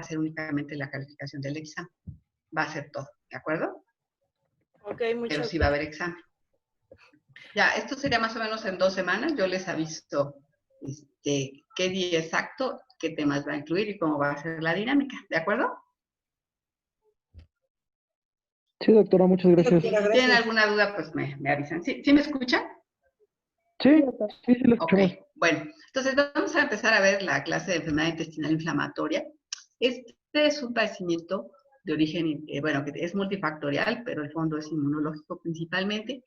a ser únicamente la calificación del examen. Va a ser todo, ¿de acuerdo? Ok, Pero muchas sí va a haber examen. Ya, esto sería más o menos en 2 semanas. Yo les aviso qué día exacto, qué temas va a incluir y cómo va a ser la dinámica, ¿de acuerdo? Sí, doctora, muchas gracias. Doctora, Si tienen alguna duda, pues me avisan. ¿Sí me escuchan? Sí, sí, lo Ok, escuchamos. bueno, entonces vamos a empezar a ver la clase de enfermedad intestinal inflamatoria. Este es un padecimiento de origen, bueno, que es multifactorial, pero el fondo es inmunológico principalmente.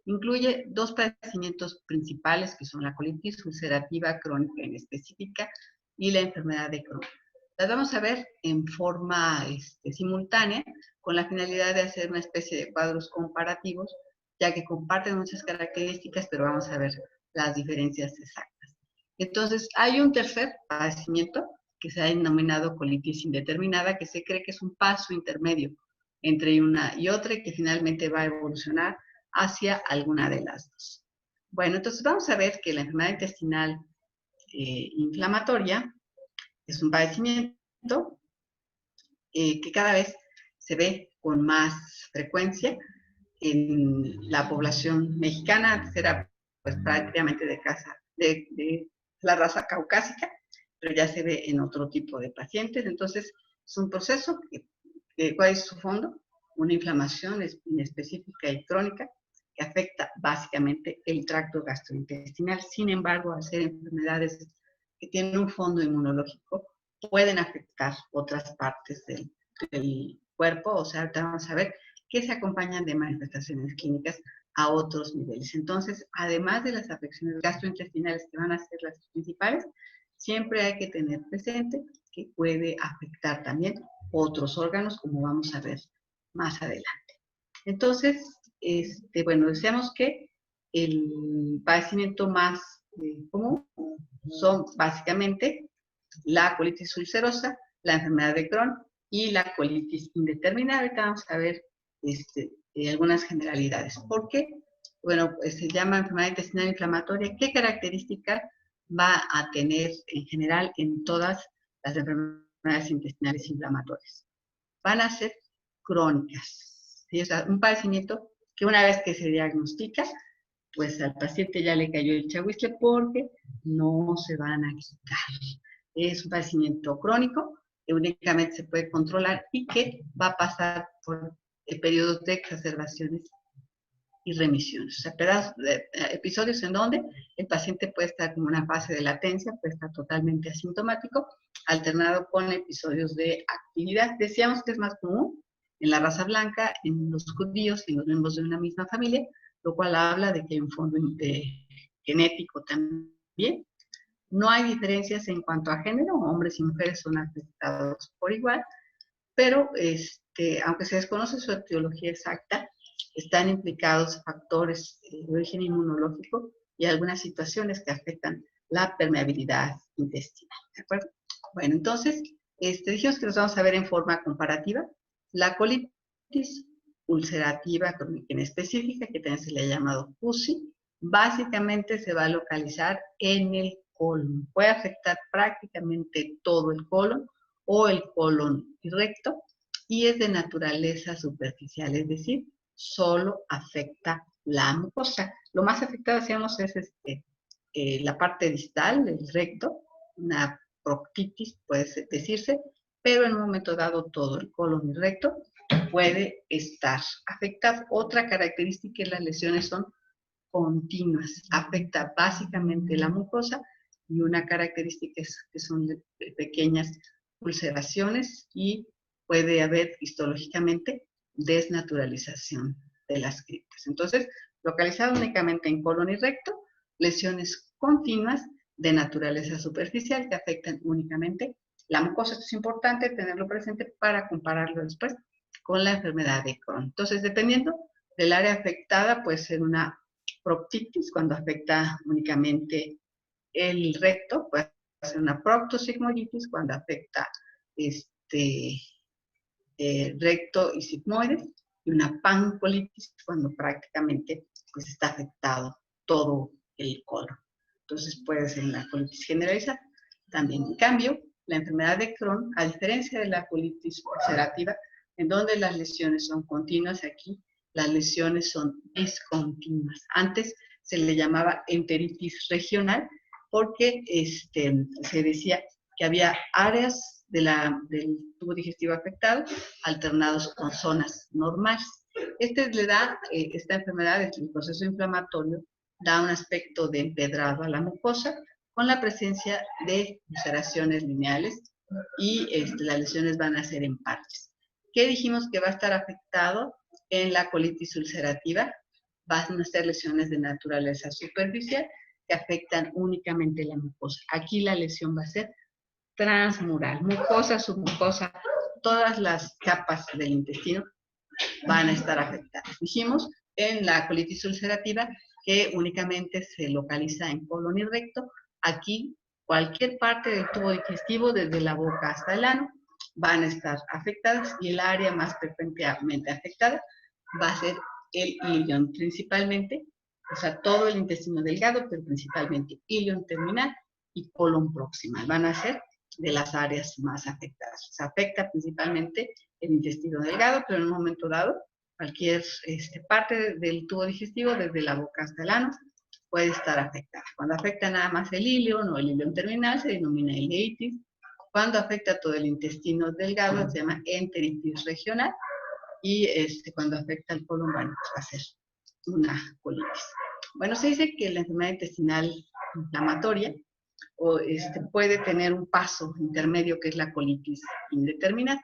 Incluye 2 padecimientos principales, que son la colitis ulcerativa crónica inespecífica y la enfermedad de Crohn. Las vamos a ver en forma simultánea, con la finalidad de hacer una especie de cuadros comparativos, ya que comparten muchas características, pero vamos a ver las diferencias exactas. Entonces, hay un tercer padecimiento que se ha denominado colitis indeterminada, que se cree que es un paso intermedio entre una y otra y que finalmente va a evolucionar hacia alguna de las dos. Bueno, entonces vamos a ver que la enfermedad intestinal inflamatoria es un padecimiento que cada vez se ve con más frecuencia en la población mexicana. Antes era pues prácticamente de la raza caucásica, pero ya se ve en otro tipo de pacientes. Entonces, es un proceso ¿cuál es su fondo? Una inflamación inespecífica y crónica que afecta básicamente el tracto gastrointestinal. Sin embargo, al ser enfermedades que tienen un fondo inmunológico, pueden afectar otras partes del cuerpo. O sea, ahorita vamos a ver que se acompañan de manifestaciones clínicas a otros niveles. Entonces, además de las afecciones gastrointestinales que van a ser las principales, siempre hay que tener presente que puede afectar también otros órganos, como vamos a ver más adelante. Entonces, bueno, decíamos que el padecimiento más común son básicamente la colitis ulcerosa, la enfermedad de Crohn y la colitis indeterminada. Ahorita vamos a ver algunas generalidades. ¿Por qué? Bueno, pues se llama enfermedad intestinal inflamatoria. ¿Qué características va a tener en general en todas las enfermedades intestinales inflamatorias? Van a ser crónicas. ¿Sí? O sea, un padecimiento que una vez que se diagnostica, pues al paciente ya le cayó el chahuizle porque no se van a quitar. Es un padecimiento crónico que únicamente se puede controlar y que va a pasar por periodos de exacerbaciones y remisiones. O sea, episodios en donde el paciente puede estar en una fase de latencia, puede estar totalmente asintomático, alternado con episodios de actividad. Decíamos que es más común en la raza blanca, en los judíos y en los miembros de una misma familia, lo cual habla de que hay un fondo genético también. No hay diferencias en cuanto a género, hombres y mujeres son afectados por igual, pero aunque se desconoce su etiología exacta, están implicados factores de origen inmunológico y algunas situaciones que afectan la permeabilidad intestinal, ¿de acuerdo? Bueno, entonces, dijimos que nos vamos a ver en forma comparativa. La colitis ulcerativa crónica inespecífica, que también se le ha llamado UCI, básicamente se va a localizar en el colon. Puede afectar prácticamente todo el colon o el colon y recto, y es de naturaleza superficial, es decir, solo afecta la mucosa. Lo más afectado, decíamos, es la parte distal, el recto, una proctitis, puede decirse, pero en un momento dado todo el colon y recto puede estar afectado. Otra característica es que las lesiones son continuas, afecta básicamente la mucosa y una característica es que son pequeñas ulceraciones y puede haber histológicamente desnaturalización de las criptas. Entonces, localizado únicamente en colon y recto, lesiones continuas de naturaleza superficial que afectan únicamente la mucosa. Esto es importante tenerlo presente para compararlo después con la enfermedad de Crohn. Entonces, dependiendo del área afectada, puede ser una proctitis cuando afecta únicamente el recto, puede ser una proctosigmoiditis cuando afecta recto y sigmoides, y una pancolitis cuando prácticamente pues, está afectado todo el colon. Entonces puede ser una colitis generalizada. También, en cambio, la enfermedad de Crohn, a diferencia de la colitis ulcerativa, en donde las lesiones son continuas, aquí las lesiones son discontinuas. Antes se le llamaba enteritis regional porque se decía que había áreas del tubo digestivo afectado alternados con zonas normales. Esta enfermedad, el proceso inflamatorio, da un aspecto de empedrado a la mucosa con la presencia de ulceraciones lineales y las lesiones van a ser en parches. ¿Qué dijimos que va a estar afectado en la colitis ulcerativa? Van a ser lesiones de naturaleza superficial que afectan únicamente la mucosa. Aquí la lesión va a ser transmural, mucosa, submucosa, todas las capas del intestino van a estar afectadas. Dijimos en la colitis ulcerativa que únicamente se localiza en colon y recto. Aquí cualquier parte del tubo digestivo, desde la boca hasta el ano, van a estar afectadas y el área más frecuentemente afectada va a ser el ilion, principalmente, o sea, todo el intestino delgado, pero principalmente ilion terminal y colon proximal. Van a ser de las áreas más afectadas. Se afecta principalmente el intestino delgado, pero en un momento dado, cualquier parte del tubo digestivo, desde la boca hasta el ano, puede estar afectada. Cuando afecta nada más el ilion o el ilion terminal, se denomina ileitis. Cuando afecta todo el intestino delgado, se llama enteritis regional. Y cuando afecta el colon, bueno, pues va a ser una colitis. Bueno, se dice que la enfermedad intestinal inflamatoria puede tener un paso intermedio que es la colitis indeterminada.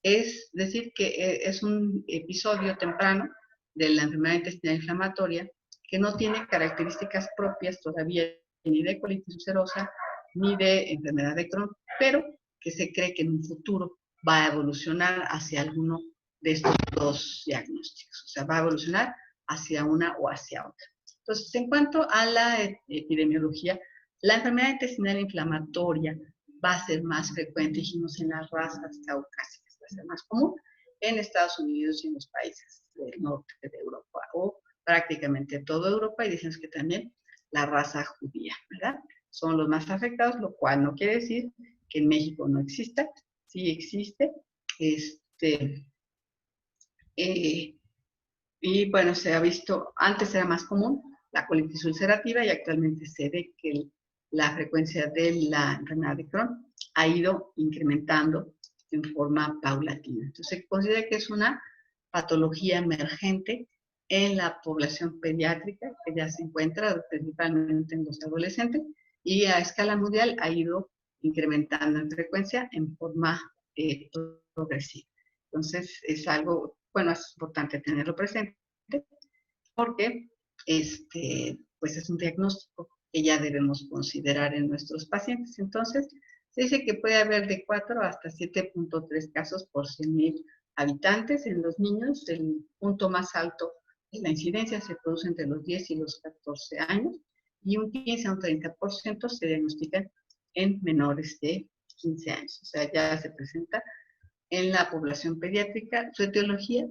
Es decir, que es un episodio temprano de la enfermedad intestinal inflamatoria que no tiene características propias todavía ni de colitis ulcerosa ni de enfermedad de Crohn, pero que se cree que en un futuro va a evolucionar hacia alguno de estos dos diagnósticos. O sea, va a evolucionar hacia una o hacia otra. Entonces, en cuanto a la epidemiología, la enfermedad intestinal inflamatoria va a ser más frecuente, dijimos, en las razas caucásicas, va a ser más común en Estados Unidos y en los países del norte de Europa, o prácticamente toda Europa, y decimos que también la raza judía, ¿verdad? Son los más afectados, lo cual no quiere decir que en México no exista, sí existe, y bueno, se ha visto, antes era más común la colitis ulcerativa y actualmente se ve que la frecuencia de la enfermedad de Crohn ha ido incrementando en forma paulatina. Entonces se considera que es una patología emergente en la población pediátrica que ya se encuentra principalmente en los adolescentes y a escala mundial ha ido incrementando en frecuencia en forma progresiva. Entonces es algo, bueno, es importante tenerlo presente porque pues es un diagnóstico que ya debemos considerar en nuestros pacientes. Entonces, se dice que puede haber de 4 hasta 7.3 casos por 100,000 habitantes en los niños. El punto más alto de la incidencia se produce entre los 10 y los 14 años y un 15 a un 30% se diagnostican en menores de 15 años. O sea, ya se presenta en la población pediátrica. Su etiología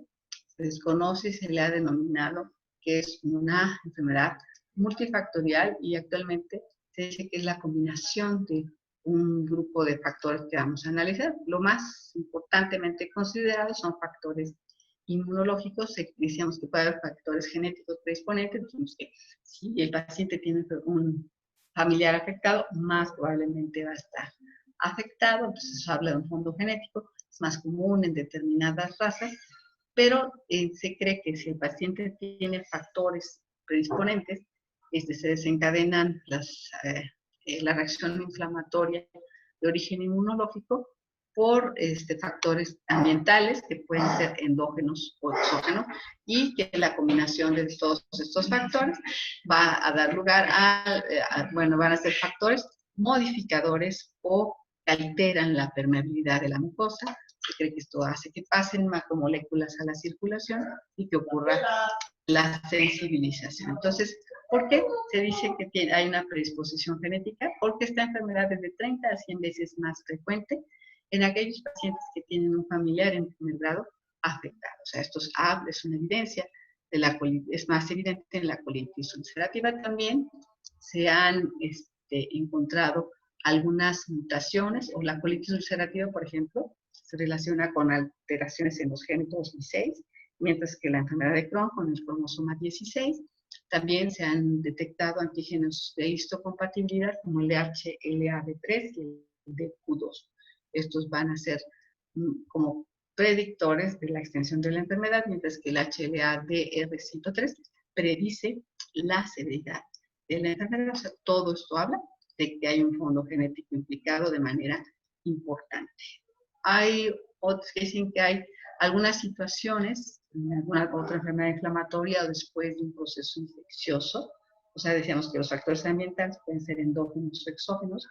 se desconoce y se le ha denominado que es una enfermedad multifactorial y actualmente se dice que es la combinación de un grupo de factores que vamos a analizar. Lo más importantemente considerados son factores inmunológicos. Decíamos que puede haber factores genéticos predisponentes. Decimos que si el paciente tiene un familiar afectado, más probablemente va a estar afectado. Entonces eso habla de un fondo genético. Es más común en determinadas razas, pero se cree que si el paciente tiene factores predisponentes, se desencadenan la reacción inflamatoria de origen inmunológico por factores ambientales que pueden ser endógenos o exógenos y que la combinación de todos estos factores va a dar lugar bueno, van a ser factores modificadores o que alteran la permeabilidad de la mucosa. Se cree que esto hace que pasen macromoléculas a la circulación y que ocurra la sensibilización. Entonces, ¿por qué se dice que hay una predisposición genética? Porque esta enfermedad es de 30 a 100 veces más frecuente en aquellos pacientes que tienen un familiar en primer grado afectado. O sea, esto es una evidencia de la colitis, es más evidente en la colitis ulcerativa también. Se han encontrado algunas mutaciones, o la colitis ulcerativa, por ejemplo, se relaciona con alteraciones en los genes 2 y 6, mientras que la enfermedad de Crohn con el cromosoma 16. También se han detectado antígenos de histocompatibilidad como el HLA-B3 y el DQ2. Estos van a ser como predictores de la extensión de la enfermedad, mientras que el HLA-DR103 predice la severidad de la enfermedad. O sea, todo esto habla de que hay un fondo genético implicado de manera importante. Hay otros que dicen que hay algunas situaciones, en alguna otra enfermedad inflamatoria o después de un proceso infeccioso, o sea, decíamos que los factores ambientales pueden ser endógenos o exógenos,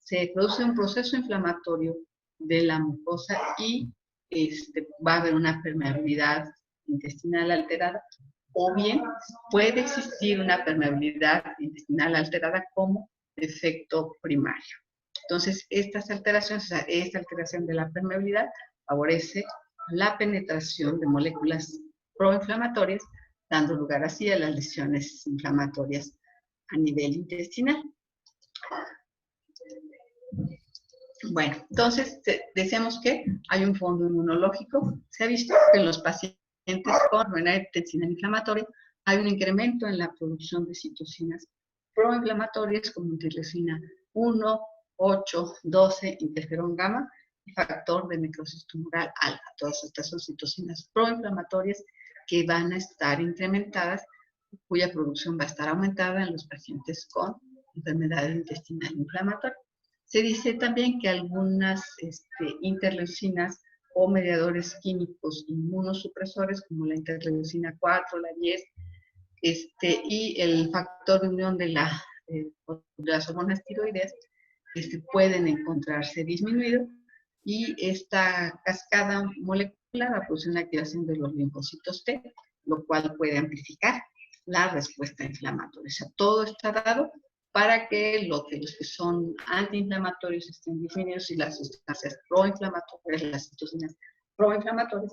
se produce un proceso inflamatorio de la mucosa y va a haber una permeabilidad intestinal alterada, o bien puede existir una permeabilidad intestinal alterada como efecto primario. Entonces, estas alteraciones, o sea, esta alteración de la permeabilidad favorece la penetración de moléculas proinflamatorias, dando lugar así a las lesiones inflamatorias a nivel intestinal. Bueno, entonces decíamos que hay un fondo inmunológico. Se ha visto que en los pacientes con enfermedad intestinal inflamatoria hay un incremento en la producción de citocinas proinflamatorias como interleucina 1, 8, 12, interferón gamma y factor de necrosis tumoral alfa. Todas estas son citocinas proinflamatorias que van a estar incrementadas, cuya producción va a estar aumentada en los pacientes con enfermedad intestinal inflamatoria. Se dice también que algunas interleucinas o mediadores químicos inmunosupresores, como la interleucina 4, la 10, y el factor de unión de las hormonas tiroideas, pueden encontrarse disminuidos, y esta cascada molecular va a producir una activación de los linfocitos T, lo cual puede amplificar la respuesta inflamatoria. O sea, todo está dado para que los que son antiinflamatorios estén disminuidos y las sustancias proinflamatorias, las citocinas proinflamatorias,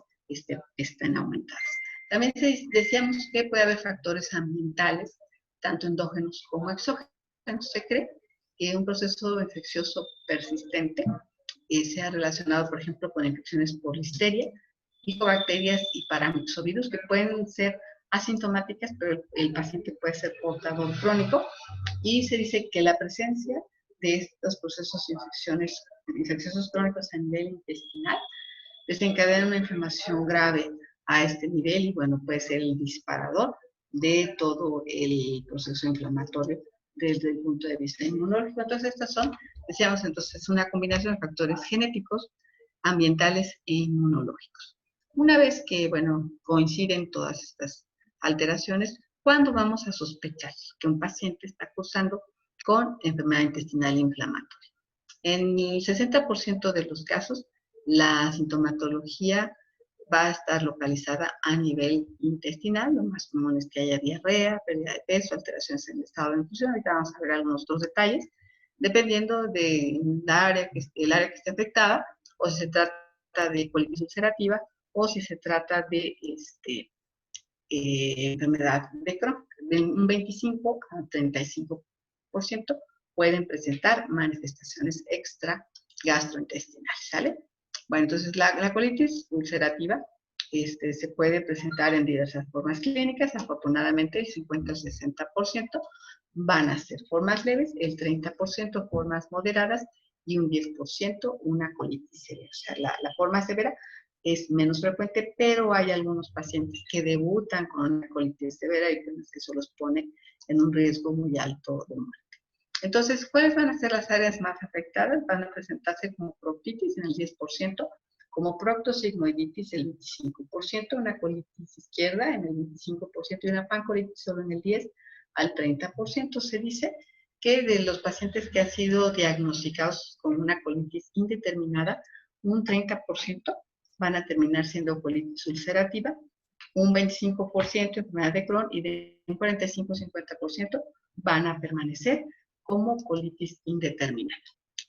estén aumentadas. También decíamos que puede haber factores ambientales, tanto endógenos como exógenos. Se cree que un proceso infeccioso persistente se ha relacionado, por ejemplo, con infecciones por listeria, micobacterias y paramyxovirus, que pueden ser asintomáticas, pero el paciente puede ser portador crónico, y se dice que la presencia de estos procesos infecciosos crónicos a nivel intestinal desencadena una inflamación grave a este nivel y, bueno, puede ser el disparador de todo el proceso inflamatorio desde el punto de vista inmunológico. Entonces, estas son, decíamos entonces, una combinación de factores genéticos, ambientales e inmunológicos. Una vez que, bueno, coinciden todas estas alteraciones, ¿cuándo vamos a sospechar que un paciente está cursando con enfermedad intestinal inflamatoria? En el 60% de los casos, la sintomatología va a estar localizada a nivel intestinal. Lo más común es que haya diarrea, pérdida de peso, alteraciones en el estado de nutrición. Ahorita vamos a ver algunos otros detalles, dependiendo del área que esté afectada, o si se trata de colitis ulcerativa, o si se trata de enfermedad de Crohn. De un 25 a 35% pueden presentar manifestaciones extra gastrointestinales, ¿sale? Bueno, entonces la colitis ulcerativa se puede presentar en diversas formas clínicas. Afortunadamente, el 50 al 60% van a ser formas leves, el 30% formas moderadas y un 10% una colitis severa. O sea, la forma severa es menos frecuente, pero hay algunos pacientes que debutan con una colitis severa y que eso los pone en un riesgo muy alto de muerte. Entonces, ¿cuáles van a ser las áreas más afectadas? Van a presentarse como proctitis en el 10%, como proctosigmoiditis el 25%, una colitis izquierda en el 25% y una pancolitis solo en el 10 al 30%. Se dice que de los pacientes que han sido diagnosticados con una colitis indeterminada, un 30% van a terminar siendo colitis ulcerativa, un 25% enfermedad de Crohn y de un 45-50% van a permanecer como colitis indeterminada.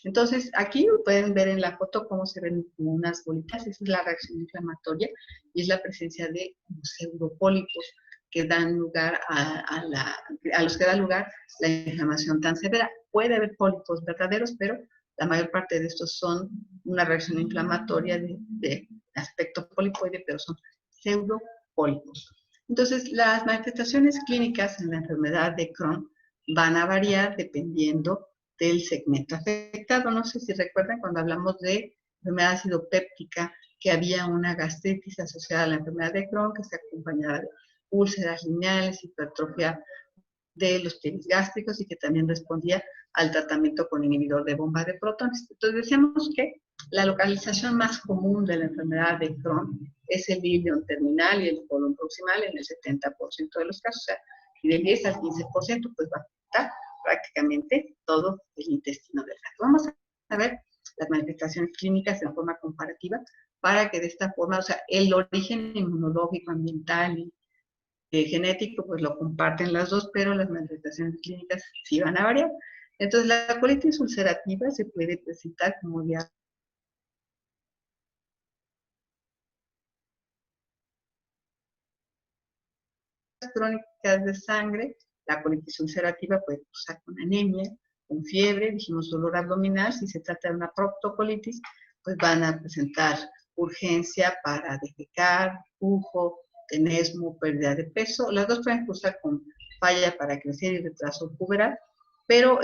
Entonces, aquí pueden ver en la foto cómo se ven unas bolitas. Esa es la reacción inflamatoria y es la presencia de pseudopólipos que dan lugar a los que da lugar la inflamación tan severa. Puede haber pólipos verdaderos, pero la mayor parte de estos son una reacción inflamatoria de aspecto polipoide, pero son pseudopólipos. Entonces, las manifestaciones clínicas en la enfermedad de Crohn van a variar dependiendo del segmento afectado. No sé si recuerdan cuando hablamos de enfermedad ácido péptica, que había una gastritis asociada a la enfermedad de Crohn que se acompañaba de úlceras lineales, hipertrofia de los pliegues gástricos y que también respondía al tratamiento con inhibidor de bomba de protones. Entonces decíamos que la localización más común de la enfermedad de Crohn es el ilion terminal y el colon proximal en el 70% de los casos. O sea, y del 10 al 15% pues va a afectar prácticamente todo el intestino delgado. Vamos a ver las manifestaciones clínicas en forma comparativa para que de esta forma, o sea, el origen inmunológico, ambiental y genético, pues lo comparten las dos, pero las manifestaciones clínicas sí van a variar. Entonces, la colitis ulcerativa se puede presentar como diarrea crónicas de sangre. La colitis ulcerativa puede cursar con anemia, con fiebre, dijimos dolor abdominal. Si se trata de una proctocolitis, pues van a presentar urgencia para defecar, pujo, tenesmo, pérdida de peso. Las dos pueden cursar con falla para crecer y retraso puberal, pero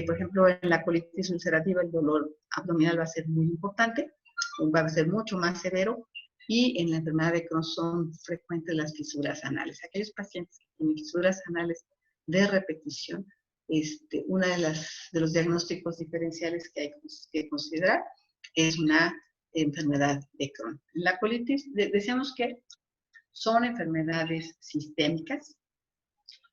por ejemplo en la colitis ulcerativa el dolor abdominal va a ser muy importante, va a ser mucho más severo, y en la enfermedad de Crohn son frecuentes las fisuras anales. Aquellos pacientes que tienen fisuras anales de repetición, uno de los diagnósticos diferenciales que hay que considerar es una enfermedad de Crohn. La colitis, decíamos que son enfermedades sistémicas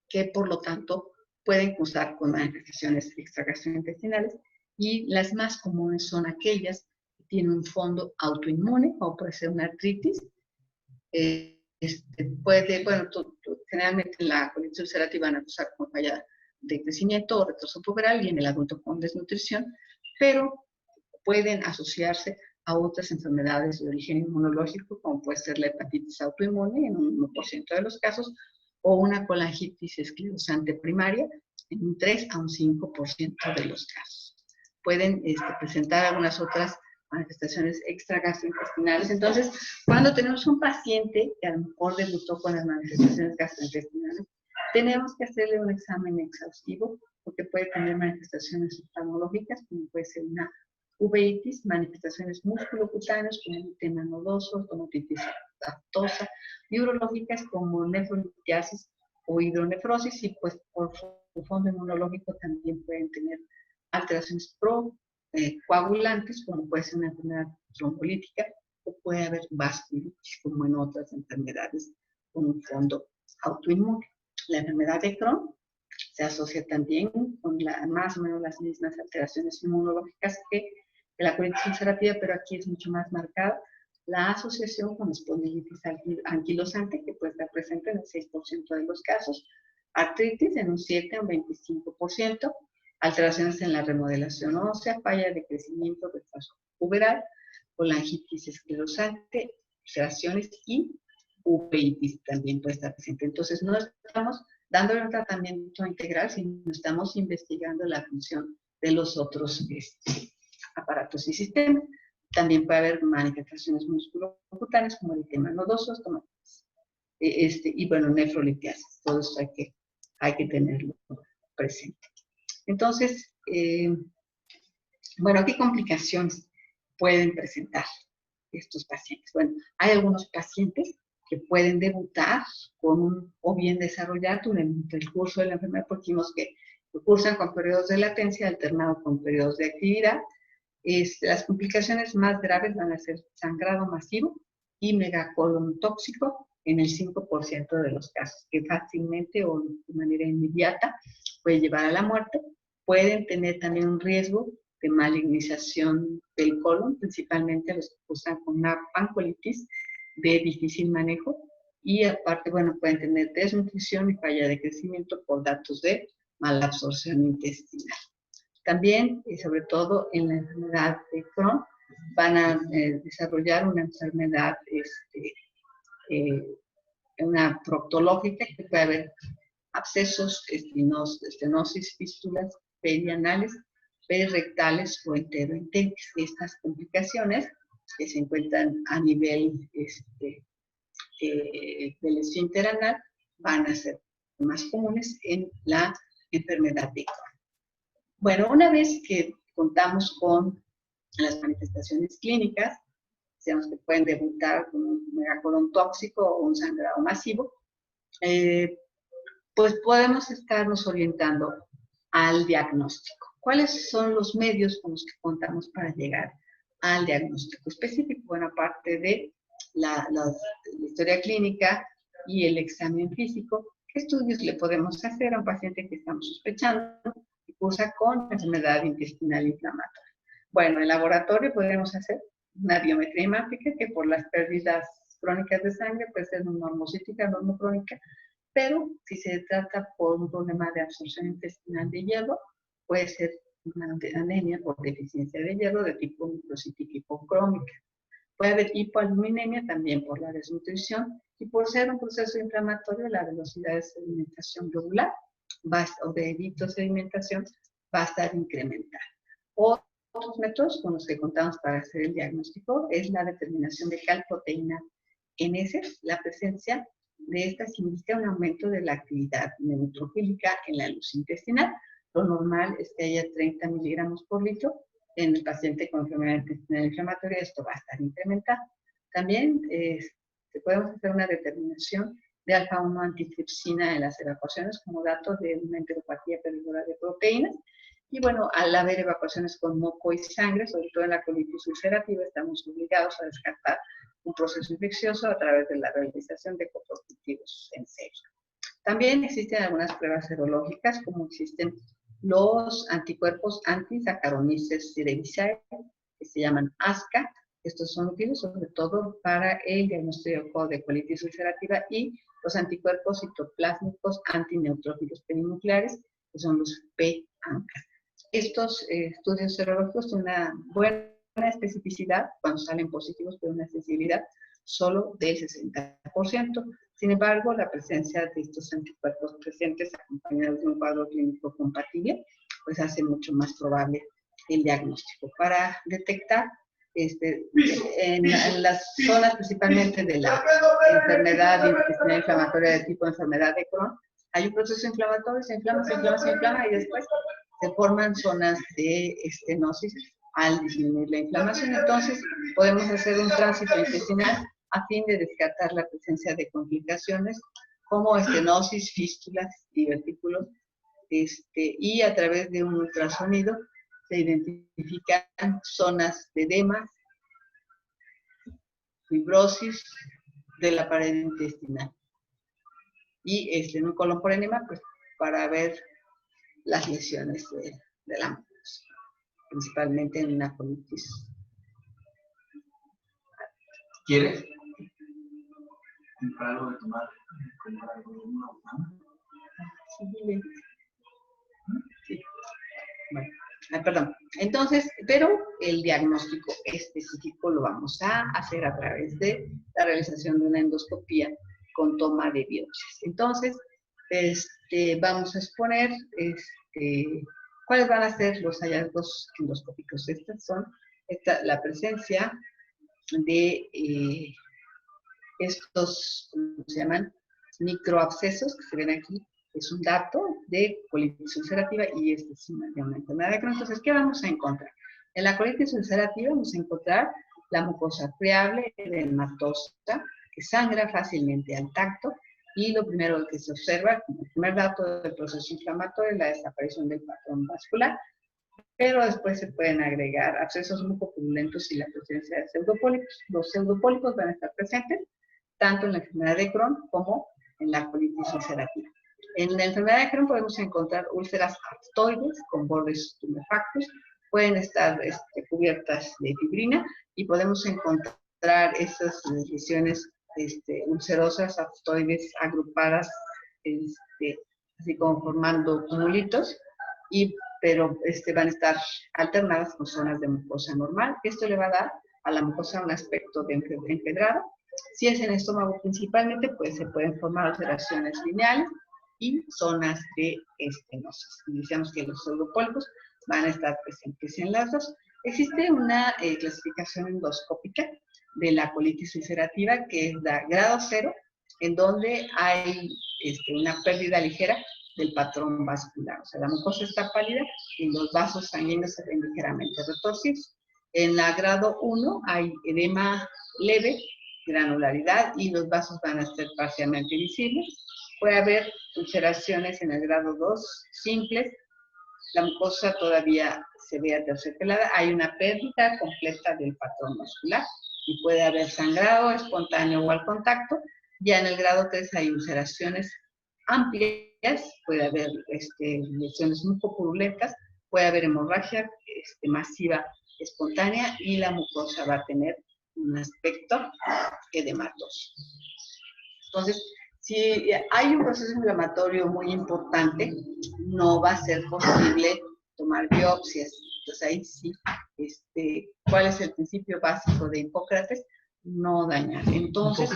que por lo tanto pueden cursar con manifestaciones extragastrointestinales, y las más comunes son aquellas que tienen un fondo autoinmune, o puede ser una artritis. Generalmente en la colitis ulcerativa van a cursar con falla de crecimiento o retraso puberal, y en el adulto con desnutrición, pero pueden asociarse a otras enfermedades de origen inmunológico, como puede ser la hepatitis autoinmune en un 1% de los casos, o una colangitis esclerosante primaria en un 3 a un 5% de los casos. Pueden presentar algunas otras manifestaciones extragastrointestinales. Entonces, cuando tenemos un paciente que a lo mejor debutó con las manifestaciones gastrointestinales, tenemos que hacerle un examen exhaustivo, porque puede tener manifestaciones oftalmológicas, como puede ser una uveitis, manifestaciones musculocutáneas como edema nodoso, estomatitis aftosa, y urológicas como nefrolitiasis o hidronefrosis, y pues por su fondo inmunológico también pueden tener alteraciones coagulantes, como puede ser una enfermedad trombolítica, o puede haber vasculitis, como en otras enfermedades con un fondo autoinmune. La enfermedad de Crohn se asocia también con más o menos las mismas alteraciones inmunológicas que la colitis ulcerativa, pero aquí es mucho más marcada la asociación con espondilitis anquilosante, que puede estar presente en el 6% de los casos, artritis en un 7 o un 25%, alteraciones en la remodelación ósea, falla de crecimiento, retraso puberal, colangitis esclerosante, ulceraciones, y uveitis también puede estar presente. Entonces, no estamos dándole un tratamiento integral, sino estamos investigando la función de los otros aparatos y sistemas. También puede haber manifestaciones musculocutáneas como el edema nodoso, estomatitis, y bueno, nefrolitiasis. Todo esto hay que tenerlo presente. Entonces, bueno, ¿qué complicaciones pueden presentar estos pacientes? Bueno, hay algunos pacientes que pueden debutar o bien desarrollar durante el curso de la enfermedad, porque vimos que cursan con periodos de latencia alternado con periodos de actividad. Las complicaciones más graves van a ser sangrado masivo y megacolon tóxico en el 5% de los casos, que fácilmente o de manera inmediata puede llevar a la muerte. Pueden tener también un riesgo de malignización del colon, principalmente los que cursan con una pancolitis de difícil manejo, y aparte, bueno, pueden tener desnutrición y falla de crecimiento por datos de malabsorción intestinal. También, y sobre todo en la enfermedad de Crohn, van a desarrollar una enfermedad una proctológica, que puede haber abscesos, estenosis, fístulas perianales, perirectales o enteroenteritis. Estas complicaciones que se encuentran a nivel del esfínter anal van a ser más comunes en la enfermedad de Crohn. Bueno, una vez que contamos con las manifestaciones clínicas, digamos que pueden debutar con un megacolon tóxico o un sangrado masivo, pues podemos estarnos orientando al diagnóstico. ¿Cuáles son los medios con los que contamos para llegar al diagnóstico específico? Bueno, aparte de la historia clínica y el examen físico, ¿qué estudios le podemos hacer a un paciente que estamos sospechando que cursa con enfermedad intestinal inflamatoria? Bueno, en laboratorio podemos hacer una biometría hemática, que por las pérdidas crónicas de sangre puede ser normocítica, normocrónica, pero si se trata por un problema de absorción intestinal de hierro, puede ser una anemia por deficiencia de hierro de tipo microcítica hipocrómica. Puede haber hipoaluminemia también por la desnutrición, y por ser un proceso inflamatorio, la velocidad de sedimentación globular o de sedimentación va a estar incrementada. Otros métodos con los que contamos para hacer el diagnóstico es la determinación de calproteína en heces. La presencia de estas indica un aumento de la actividad neutrofílica en la luz intestinal. Lo normal es que haya 30 miligramos por litro. En el paciente con enfermedad intestinal inflamatoria esto va a estar incrementado. También podemos hacer una determinación de alfa-1 antitripsina en las evacuaciones como dato de una enteropatía perdedora de proteínas. Y bueno, al haber evacuaciones con moco y sangre, sobre todo en la colitis ulcerativa, estamos obligados a descartar un proceso infeccioso a través de la realización de coprocultivos en serio. También existen algunas pruebas serológicas, como existen los anticuerpos anti-Saccharomyces cerevisiae, que se llaman ASCA. Estos son útiles sobre todo para el diagnóstico de colitis ulcerativa, y los anticuerpos citoplásmicos antineutrófilos perinucleares, que son los p-ANCA. Estos estudios serológicos tienen una buena especificidad cuando salen positivos, pero una sensibilidad solo del 60%. Sin embargo, la presencia de estos anticuerpos presentes acompañados de un cuadro clínico compatible, pues hace mucho más probable el diagnóstico. Para detectar en las zonas principalmente de la enfermedad intestinal inflamatoria de tipo enfermedad de Crohn, hay un proceso inflamatorio, se inflama, y después se forman zonas de estenosis al disminuir la inflamación. Entonces, podemos hacer un tránsito intestinal a fin de descartar la presencia de complicaciones como estenosis, fístulas, divertículos, y a través de un ultrasonido se identifican zonas de edemas, fibrosis de la pared intestinal. Y en un colon por enema, pues para ver las lesiones de la mucosa, principalmente en una colitis. ¿Quieres comprar algo de tomar? Sí. Bueno, perdón. Entonces, pero el diagnóstico específico lo vamos a hacer a través de la realización de una endoscopía con toma de biopsias. Entonces, vamos a exponer cuáles van a ser los hallazgos endoscópicos. Estas son la presencia de estos, ¿cómo se llaman? Microabscesos que se ven aquí. Es un dato de colitis ulcerativa y es de una enfermedad de Crohn. Entonces, ¿qué vamos a encontrar? En la colitis ulcerativa vamos a encontrar la mucosa friable, edematosa, que sangra fácilmente al tacto, y lo primero que se observa, como el primer dato del proceso inflamatorio, es la desaparición del patrón vascular, pero después se pueden agregar abscesos mucopurulentos y la presencia de pseudopólipos. Los pseudopólipos van a estar presentes tanto en la enfermedad de Crohn como en la colitis ulcerativa. En la enfermedad de Crohn podemos encontrar úlceras aftoides con bordes tumefactos, pueden estar cubiertas de fibrina, y podemos encontrar esas lesiones ulcerosas aftoides agrupadas, así como formando cumulitos, pero van a estar alternadas con zonas de mucosa normal. Esto le va a dar a la mucosa un aspecto de empedrado, Si es en el estómago principalmente, pues se pueden formar ulceraciones lineales y zonas de estenosis. Decíamos que los pseudopólipos van a estar presentes en las dos. Existe una clasificación endoscópica de la colitis ulcerativa que es de grado 0, en donde hay una pérdida ligera del patrón vascular. O sea, la mucosa está pálida y los vasos sanguíneos se ven ligeramente retorcidos. En la grado 1 hay edema leve, granularidad y los vasos van a ser parcialmente visibles. Puede haber ulceraciones en el grado 2 simples. La mucosa todavía se ve aterciopelada. Hay una pérdida completa del patrón muscular y puede haber sangrado espontáneo o al contacto. Ya en el grado 3 hay ulceraciones amplias, puede haber lesiones muy purulentas, puede haber hemorragia masiva espontánea y la mucosa va a tener un aspecto edematoso. Entonces, si hay un proceso inflamatorio muy importante, no va a ser posible tomar biopsias. Entonces ahí sí, ¿cuál es el principio básico de Hipócrates? No dañar. Entonces,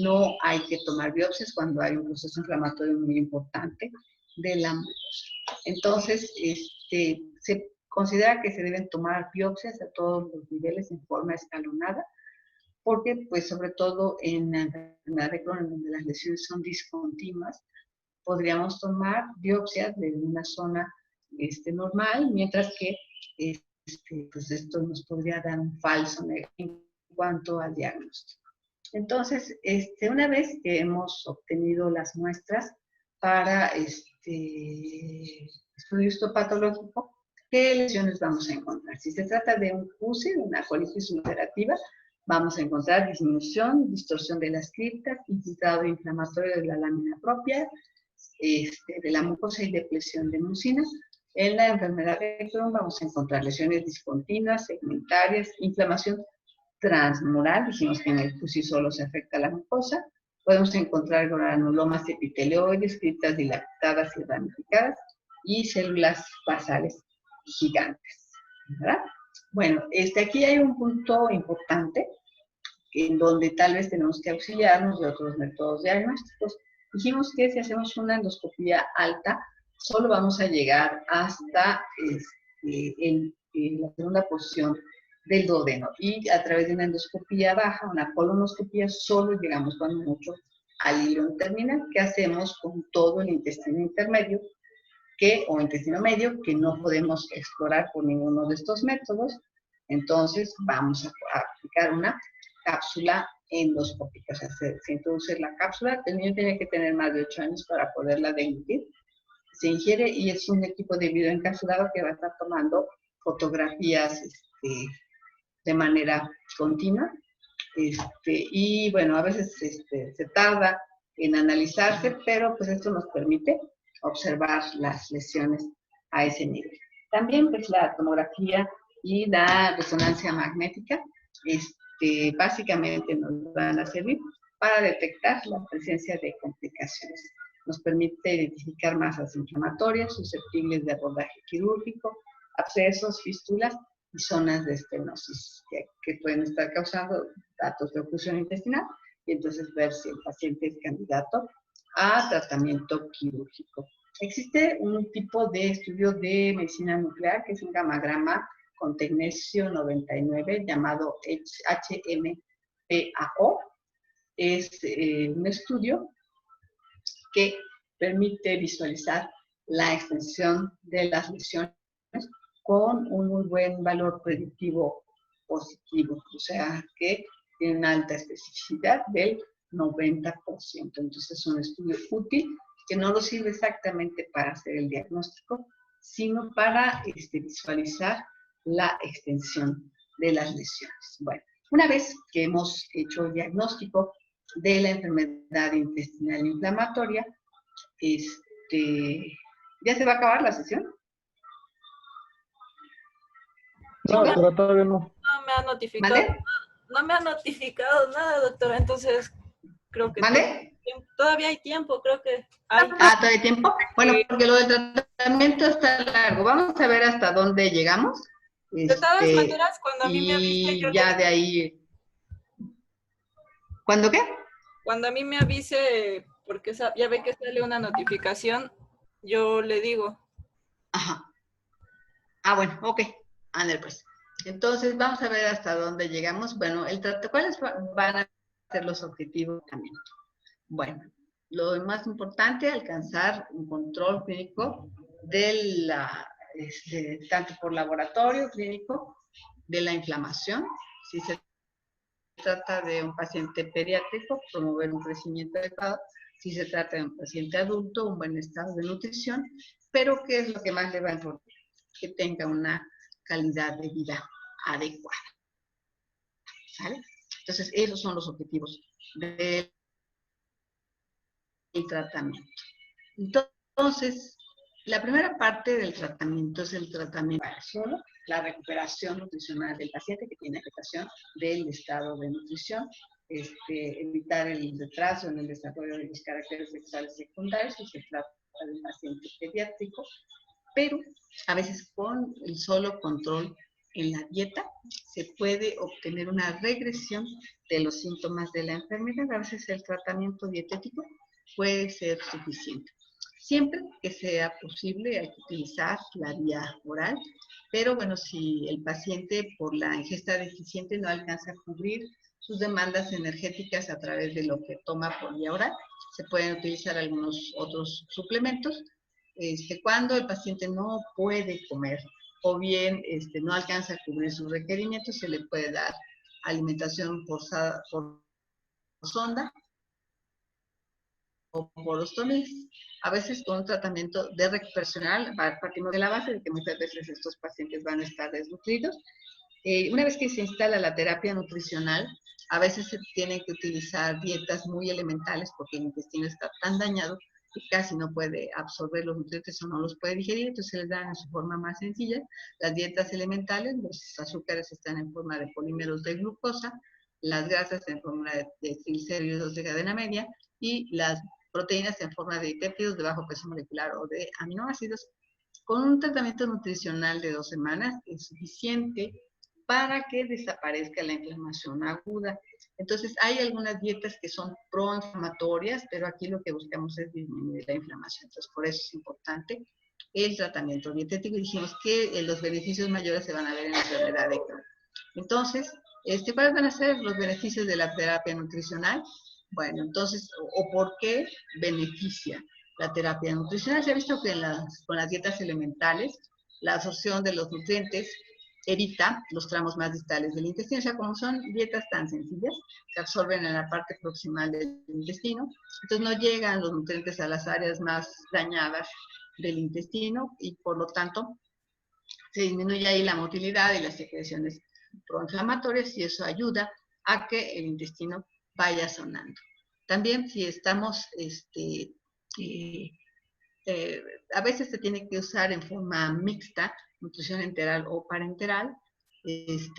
no hay que tomar biopsias cuando hay un proceso inflamatorio muy importante de la mucosa. Entonces, se considera que se deben tomar biopsias a todos los niveles en forma escalonada, porque pues sobre todo en la enfermedad de Crohn, donde las lesiones son discontinuas, podríamos tomar biopsias de una zona normal, mientras que pues esto nos podría dar un falso negativo en cuanto al diagnóstico. Entonces, una vez que hemos obtenido las muestras para estudio histopatológico, ¿qué lesiones vamos a encontrar? Si se trata de un CUSI, una colitis ulcerativa, vamos a encontrar disminución, distorsión de las criptas, infiltrado inflamatorio de la lámina propia, de la mucosa y depresión de mucina. En la enfermedad de Crohn vamos a encontrar lesiones discontinuas, segmentarias, inflamación transmural, dijimos que en el CUSI solo se afecta la mucosa. Podemos encontrar granulomas epitelioides, criptas dilatadas y ramificadas, y células basales gigantes, ¿verdad? Bueno, aquí hay un punto importante en donde tal vez tenemos que auxiliarnos de otros métodos diagnósticos. Dijimos que si hacemos una endoscopía alta, solo vamos a llegar hasta la segunda posición del duodeno, y a través de una endoscopía baja, una colonoscopía, solo llegamos cuando mucho al hilo terminal. ¿Qué hacemos con todo el intestino intermedio o intestino medio que no podemos explorar por ninguno de estos métodos? Entonces vamos a aplicar una cápsula endoscópica. O sea, se introduce la cápsula. El niño tiene que tener más de 8 años para poderla deglutir. Se ingiere y es un equipo de video encapsulado que va a estar tomando fotografías de manera continua. Y bueno, a veces se tarda en analizarse, pero pues esto nos permite observar las lesiones a ese nivel. También pues la tomografía y la resonancia magnética básicamente nos van a servir para detectar la presencia de complicaciones. Nos permite identificar masas inflamatorias susceptibles de abordaje quirúrgico, abscesos, fístulas y zonas de estenosis que pueden estar causando datos de oclusión intestinal, y entonces ver si el paciente es candidato a tratamiento quirúrgico. Existe un tipo de estudio de medicina nuclear que es un gamagrama con tecnesio 99 llamado HMPAO. Es un estudio que permite visualizar la extensión de las lesiones con un muy buen valor predictivo positivo, o sea que tiene una alta especificidad del 90%. Entonces es un estudio útil que no nos sirve exactamente para hacer el diagnóstico, sino para visualizar la extensión de las lesiones. Bueno, una vez que hemos hecho el diagnóstico de la enfermedad intestinal inflamatoria, ¿ya se va a acabar la sesión? No, doctora, todavía no. No me ha notificado. ¿Vale? No me ha notificado nada, doctora, entonces creo que ¿Vale? todavía hay tiempo, creo que hay. ¿Todavía hay tiempo? Bueno, porque lo del tratamiento está largo. Vamos a ver hasta dónde llegamos. De todas maneras, cuando a mí me avisen, y ya de ahí... ¿Cuándo qué? Cuando a mí me avise, porque ya ve que sale una notificación, yo le digo. Ajá. Ah, bueno, ok. Ándale, pues. Entonces, vamos a ver hasta dónde llegamos. Bueno, ¿cuáles van a ser los objetivos también? Bueno, lo más importante, alcanzar un control clínico tanto por laboratorio clínico, de la inflamación. Si se trata de un paciente pediátrico, promover un crecimiento adecuado. Si se trata de un paciente adulto, un buen estado de nutrición. Pero, ¿qué es lo que más le va a importar? Que tenga una calidad de vida adecuada. ¿Sale? Entonces, esos son los objetivos del tratamiento. Entonces, la primera parte del tratamiento es el tratamiento solo, la recuperación nutricional del paciente que tiene afectación del estado de nutrición, evitar el retraso en el desarrollo de los caracteres sexuales secundarios si se trata de un paciente pediátrico, pero a veces con el solo control en la dieta se puede obtener una regresión de los síntomas de la enfermedad. A veces el tratamiento dietético puede ser suficiente. Siempre que sea posible hay que utilizar la vía oral, pero bueno, si el paciente por la ingesta deficiente no alcanza a cubrir sus demandas energéticas a través de lo que toma por vía oral, se pueden utilizar algunos otros suplementos. Cuando el paciente no puede comer o bien no alcanza a cubrir sus requerimientos, se le puede dar alimentación por sonda o por ostomías. A veces con un tratamiento de recuperacional partimos de la base de que muchas veces estos pacientes van a estar desnutridos. Una vez que se instala la terapia nutricional, a veces se tienen que utilizar dietas muy elementales porque el intestino está tan dañado que casi no puede absorber los nutrientes o no los puede digerir, entonces se les dan en su forma más sencilla. Las dietas elementales, los azúcares están en forma de polímeros de glucosa, las grasas en forma de triglicéridos de cadena media y las proteínas en forma de dipéptidos de bajo peso molecular o de aminoácidos. Con un tratamiento nutricional de 2 semanas es suficiente para que desaparezca la inflamación aguda. Entonces, hay algunas dietas que son proinflamatorias, pero aquí lo que buscamos es disminuir la inflamación. Entonces, por eso es importante el tratamiento dietético. Y dijimos que los beneficios mayores se van a ver en la enfermedad de Crohn. Entonces, ¿cuáles van a ser los beneficios de la terapia nutricional? Bueno, entonces, ¿o por qué beneficia la terapia nutricional? Se ha visto que con las dietas elementales, la absorción de los nutrientes evita los tramos más distales del intestino. O sea, como son dietas tan sencillas, se absorben en la parte proximal del intestino, entonces no llegan los nutrientes a las áreas más dañadas del intestino y por lo tanto se disminuye ahí la motilidad y las secreciones proinflamatorias y eso ayuda a que el intestino vaya sonando. También si estamos, a veces se tiene que usar en forma mixta, nutrición enteral o parenteral,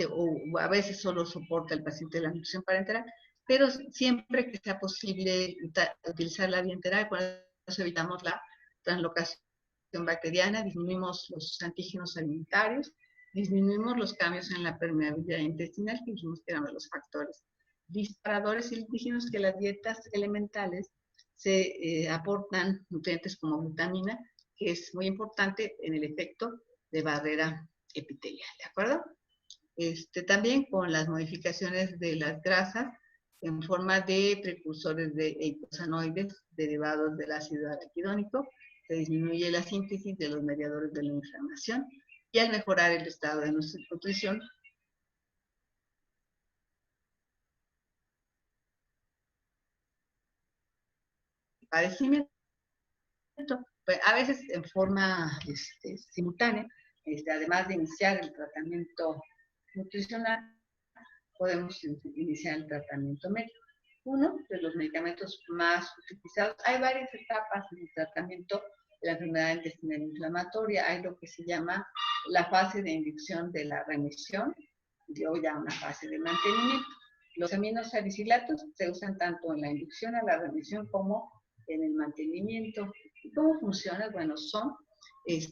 o a veces solo soporta el paciente la nutrición parenteral, pero siempre que sea posible utilizar la vía enteral, por eso evitamos la translocación bacteriana, disminuimos los antígenos alimentarios, disminuimos los cambios en la permeabilidad intestinal, que dijimos que eran los factores disparadores, y dijimos que las dietas elementales se aportan nutrientes como vitamina, que es muy importante en el efecto de barrera epitelial, ¿de acuerdo? También con las modificaciones de las grasas en forma de precursores de eicosanoides derivados del ácido araquidónico, se disminuye la síntesis de los mediadores de la inflamación y al mejorar el estado de nuestra nutrición, padecimiento, pues, a veces en forma simultánea, además de iniciar el tratamiento nutricional, podemos iniciar el tratamiento médico. Uno de los medicamentos más utilizados, hay varias etapas en el tratamiento de la enfermedad intestinal inflamatoria. Hay lo que se llama la fase de inducción de la remisión, y luego ya una fase de mantenimiento. Los aminosalicilatos se usan tanto en la inducción a la remisión como en el mantenimiento. ¿Y cómo funciona? Bueno, son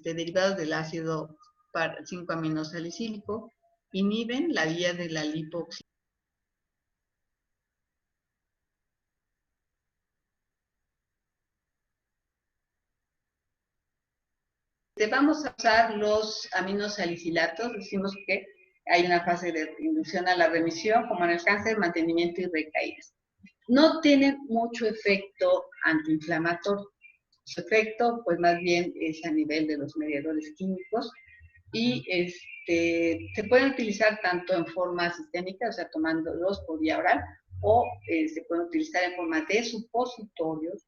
derivados del ácido 5-aminosalicílico, inhiben la vía de la lipoxidación vamos a usar los aminosalicilatos. Decimos que hay una fase de inducción a la remisión, como en el cáncer, mantenimiento y recaídas. No tienen mucho efecto antiinflamatorio. Su efecto, pues más bien es a nivel de los mediadores químicos y se pueden utilizar tanto en forma sistémica, o sea, tomándolos por vía oral, o se pueden utilizar en forma de supositorios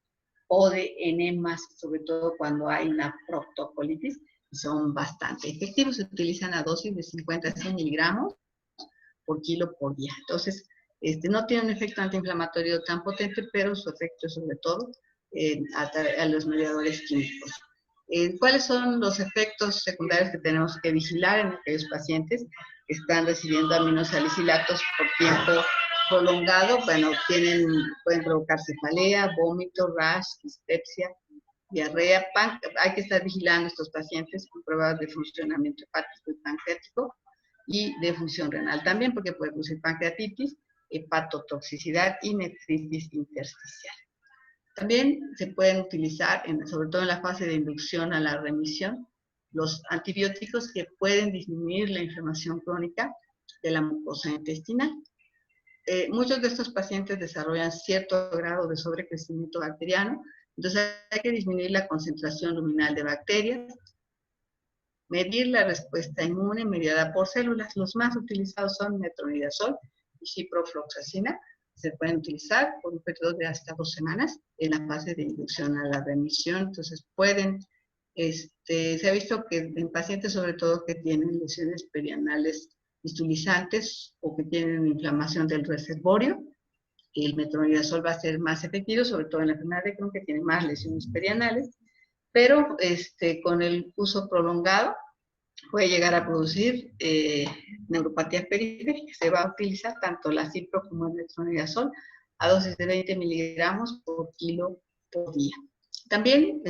o de enemas, sobre todo cuando hay una proctocolitis, son bastante efectivos. Se utilizan a dosis de 50 a 100 miligramos por kilo por día. Entonces, no tiene un efecto antiinflamatorio tan potente, pero su efecto es sobre todo a los mediadores químicos. ¿Cuáles son los efectos secundarios que tenemos que vigilar en aquellos pacientes que están recibiendo aminosalicilatos por tiempo prolongado? Bueno, pueden provocar cefalea, vómito, rash, dispepsia, diarrea. Hay que estar vigilando a estos pacientes con pruebas de funcionamiento hepático y pancreático y de función renal también, porque puede producir pancreatitis, hepatotoxicidad y nefritis intersticial. También se pueden utilizar, sobre todo en la fase de inducción a la remisión, los antibióticos que pueden disminuir la inflamación crónica de la mucosa intestinal. Muchos de estos pacientes desarrollan cierto grado de sobrecrecimiento bacteriano, entonces hay que disminuir la concentración luminal de bacterias, medir la respuesta inmune mediada por células. Los más utilizados son metronidazol y ciprofloxacina. Se pueden utilizar por un periodo de hasta 2 semanas en la fase de inducción a la remisión. Entonces se ha visto que en pacientes sobre todo que tienen lesiones perianales fistulizantes o que tienen inflamación del reservorio, el metronidazol va a ser más efectivo, sobre todo en la enfermedad de Crohn, que tiene más lesiones perianales, pero con el uso prolongado puede llegar a producir neuropatía periférica. Se va a utilizar tanto la cipro como el metronidazol a dosis de 20 miligramos por kilo por día. También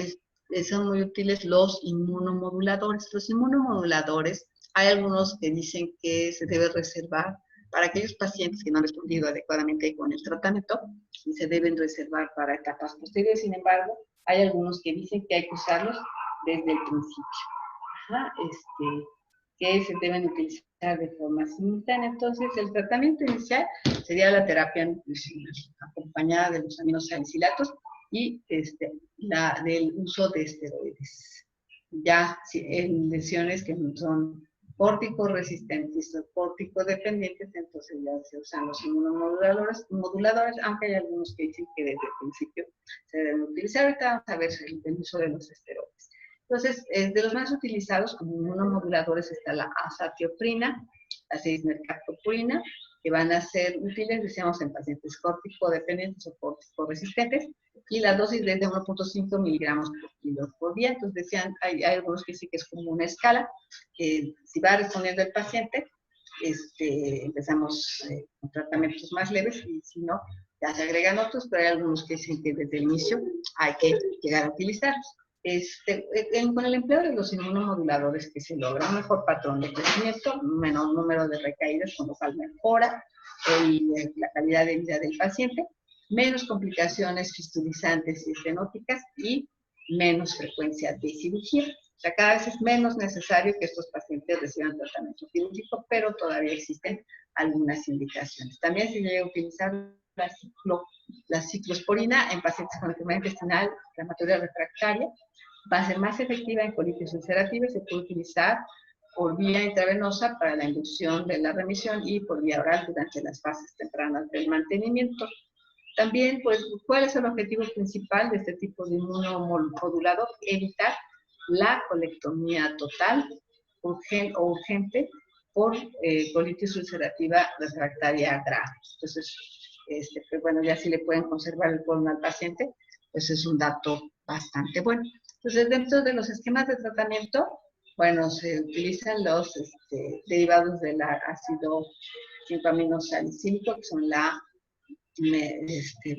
son muy útiles los inmunomoduladores. Los inmunomoduladores, hay algunos que dicen que se debe reservar para aquellos pacientes que no han respondido adecuadamente con el tratamiento y se deben reservar para etapas posteriores. Sin embargo, hay algunos que dicen que hay que usarlos desde el principio. Que se deben utilizar de forma simultánea. Entonces, el tratamiento inicial sería la terapia nutricional, acompañada de los aminosalicilatos y del uso de esteroides. Ya en lesiones que son córtico-resistentes o córtico-dependientes, entonces ya se usan los inmunomoduladores, aunque hay algunos que dicen que desde el principio se deben utilizar. Ahorita vamos a ver el uso de los esteroides. Entonces, de los más utilizados como inmunomoduladores está la azatioprina, la 6-mercaptopurina, que van a ser útiles, decíamos, en pacientes córtico-dependientes o córtico-resistentes, y la dosis desde 1.5 miligramos por kilo por día. Entonces decían, hay algunos que sí que es como una escala, que si va respondiendo el paciente, empezamos con tratamientos más leves, y si no, ya se agregan otros, pero hay algunos que dicen que desde el inicio hay que llegar a utilizarlos. Con el empleo de los inmunomoduladores que se logra un mejor patrón de crecimiento, menor número de recaídas, con lo cual mejora la calidad de vida del paciente, menos complicaciones fistulizantes y estenóticas y menos frecuencia de cirugía. O sea, cada vez es menos necesario que estos pacientes reciban tratamiento quirúrgico, pero todavía existen algunas indicaciones. También se llega a utilizar la ciclosporina en pacientes con enfermedad intestinal inflamatoria refractaria. Va a ser más efectiva en colitis ulcerativa y se puede utilizar por vía intravenosa para la inducción de la remisión y por vía oral durante las fases tempranas del mantenimiento. También, pues, ¿cuál es el objetivo principal de este tipo de inmunomodulador? Evitar la colectomía total o urgente por colitis ulcerativa refractaria grave. Entonces, pues bueno, ya si le pueden conservar el colon al paciente, pues es un dato bastante bueno. Entonces, dentro de los esquemas de tratamiento, bueno, se utilizan los derivados del ácido 5-aminosalicílico, que son la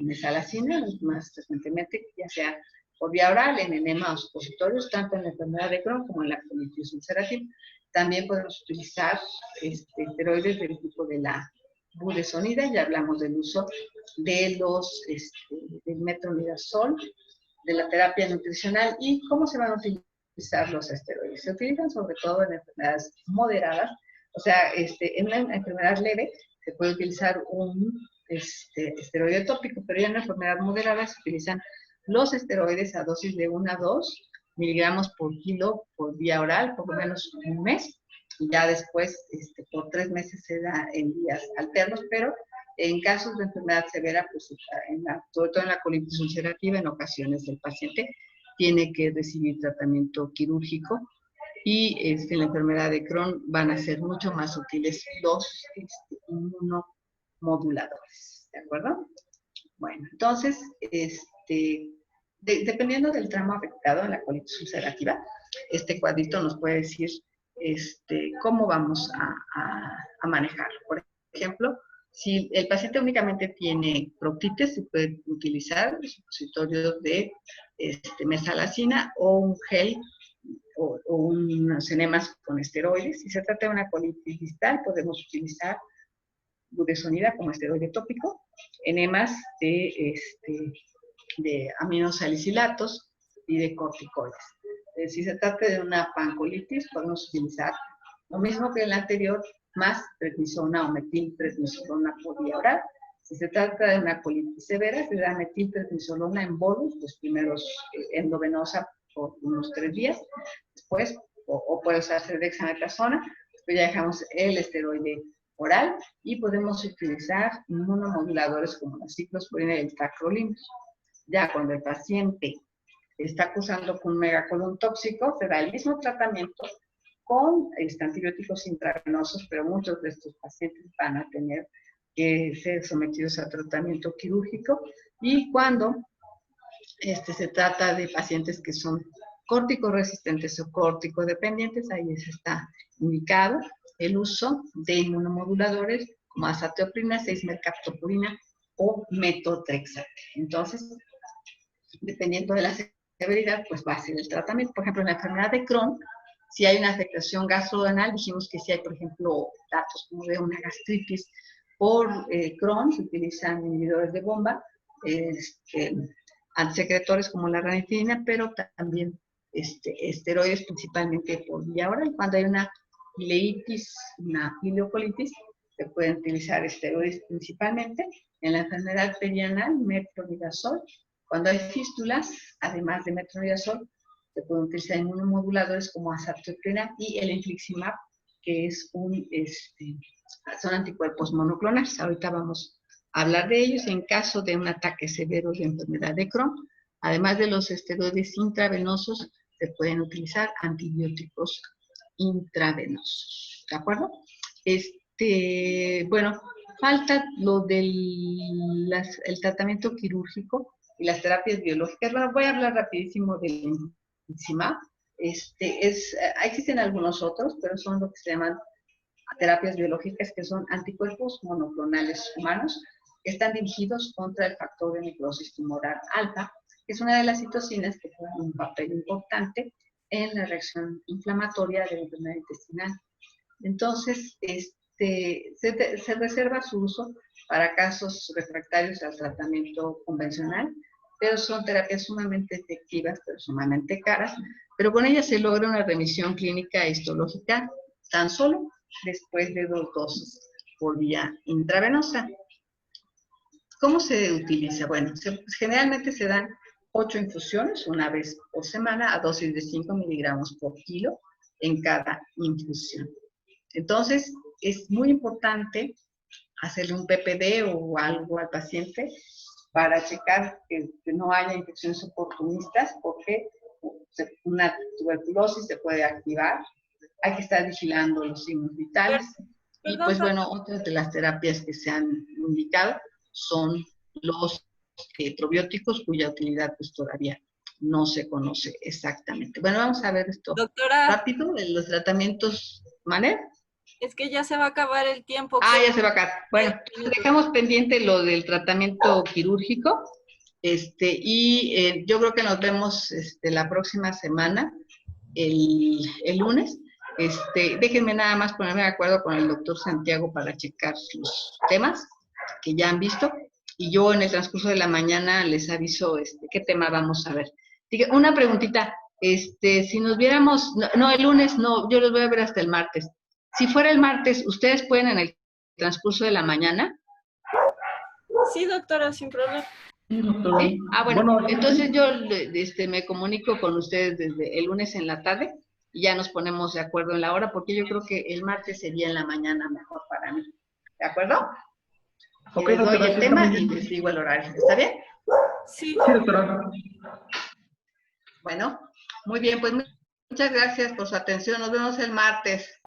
mesalacina, más frecuentemente, ya sea por vía oral, en enema o supositorios, tanto en la enfermedad de Crohn como en la colitis ulcerativa. También podemos utilizar esteroides del tipo de la budesonida. Ya hablamos del uso de del metronidazol, de la terapia nutricional. ¿Y cómo se van a utilizar utilizar los esteroides. Se utilizan sobre todo en enfermedades moderadas, o sea, en una enfermedad leve se puede utilizar un esteroide tópico, pero ya en una enfermedad moderada se utilizan los esteroides a dosis de 1 a 2 miligramos por kilo por vía oral, por lo menos un mes, y ya después por 3 meses se da en días alternos, pero en casos de enfermedad severa, pues sobre todo en la colitis ulcerativa, en ocasiones el paciente tiene que recibir tratamiento quirúrgico, y en la enfermedad de Crohn van a ser mucho más útiles los inmunomoduladores, ¿de acuerdo? Bueno, entonces, dependiendo del tramo afectado en la colitis ulcerativa, este cuadrito nos puede decir cómo vamos a manejarlo. Por ejemplo, si el paciente únicamente tiene proctitis, se puede utilizar supositorios de mesalazina o un gel o unos enemas con esteroides. Si se trata de una colitis distal, podemos utilizar budesonida como esteroide tópico, enemas de aminosalicilatos y de corticoides. Si se trata de una pancolitis, podemos utilizar lo mismo que el anterior, más prednisona o metilprednisolona por vía oral. Si se trata de una colitis severa, se da metilprednisolona en bolus, los primeros endovenosa por unos 3 días, después, o puede usarse dexametasona, después ya dejamos el esteroide oral y podemos utilizar inmunomoduladores como la ciclosporina y el tacrolimus. Ya cuando el paciente está cursando con un megacolon tóxico, se da el mismo tratamiento con antibióticos intravenosos, pero muchos de estos pacientes van a tener que ser sometidos a tratamiento quirúrgico. Y cuando se trata de pacientes que son córtico-resistentes o córtico-dependientes, ahí está indicado el uso de inmunomoduladores como azathioprina, 6-mercaptopurina o metotrexate. Entonces, dependiendo de la severidad, pues va a ser el tratamiento. Por ejemplo, en la enfermedad de Crohn, si hay una afectación gastrodenal, dijimos que si hay, por ejemplo, datos como de una gastritis por Crohn, se utilizan inhibidores de bomba, antisecretores como la ranitidina, pero también esteroides principalmente por vía oral. Cuando hay una ileitis, una ileocolitis, se pueden utilizar esteroides principalmente. En la enfermedad perianal, metronidazol. Cuando hay fístulas, además de metronidazol, se pueden utilizar inmunomoduladores como azathioprina y el infliximab, que es son anticuerpos monoclonales. Ahorita vamos a hablar de ellos. En caso de un ataque severo de enfermedad de Crohn, además de los esteroides intravenosos, se pueden utilizar antibióticos intravenosos. ¿De acuerdo? Bueno, falta lo del el tratamiento quirúrgico y las terapias biológicas. Bueno, voy a hablar rapidísimo del infliximab. Existen algunos otros, pero son lo que se llaman terapias biológicas, que son anticuerpos monoclonales humanos, que están dirigidos contra el factor de necrosis tumoral alfa, que es una de las citocinas que juegan un papel importante en la reacción inflamatoria de la enfermedad intestinal. Entonces, se reserva su uso para casos refractarios al tratamiento convencional, pero son terapias sumamente efectivas, pero sumamente caras, pero con ellas se logra una remisión clínica e histológica tan solo después de 2 dosis por vía intravenosa. ¿Cómo se utiliza? Bueno, generalmente se dan 8 infusiones una vez por semana a dosis de 5 miligramos por kilo en cada infusión. Entonces, es muy importante hacerle un PPD o algo al paciente para checar que no haya infecciones oportunistas, porque una tuberculosis se puede activar. Hay que estar vigilando los signos vitales. Y pues bueno, otras de las terapias que se han indicado son los probióticos, cuya utilidad pues todavía no se conoce exactamente. Bueno, vamos a ver esto rápido, de los tratamientos. ¿Vale? Es que ya se va a acabar el tiempo. Ya se va a acabar. Bueno, dejamos pendiente lo del tratamiento quirúrgico. Yo creo que nos vemos la próxima semana, el lunes. Déjenme nada más ponerme de acuerdo con el doctor Santiago para checar los temas que ya han visto, y yo en el transcurso de la mañana les aviso qué tema vamos a ver. Una preguntita, Si nos viéramos, no, el lunes no, yo los voy a ver hasta el martes. Si fuera el martes, ¿ustedes pueden en el transcurso de la mañana? Sí, doctora, sin problema. Sí, doctora. ¿Sí? Ah, bueno, Bueno, entonces yo me comunico con ustedes desde el lunes en la tarde y ya nos ponemos de acuerdo en la hora, porque yo creo que el martes sería en la mañana mejor para mí. ¿De acuerdo? Y ok, les doy doctora, el sí, está tema muy y bien. les digo el horario. ¿Está bien? Sí. Sí, doctora. Bueno, muy bien, pues muchas gracias por su atención. Nos vemos el martes.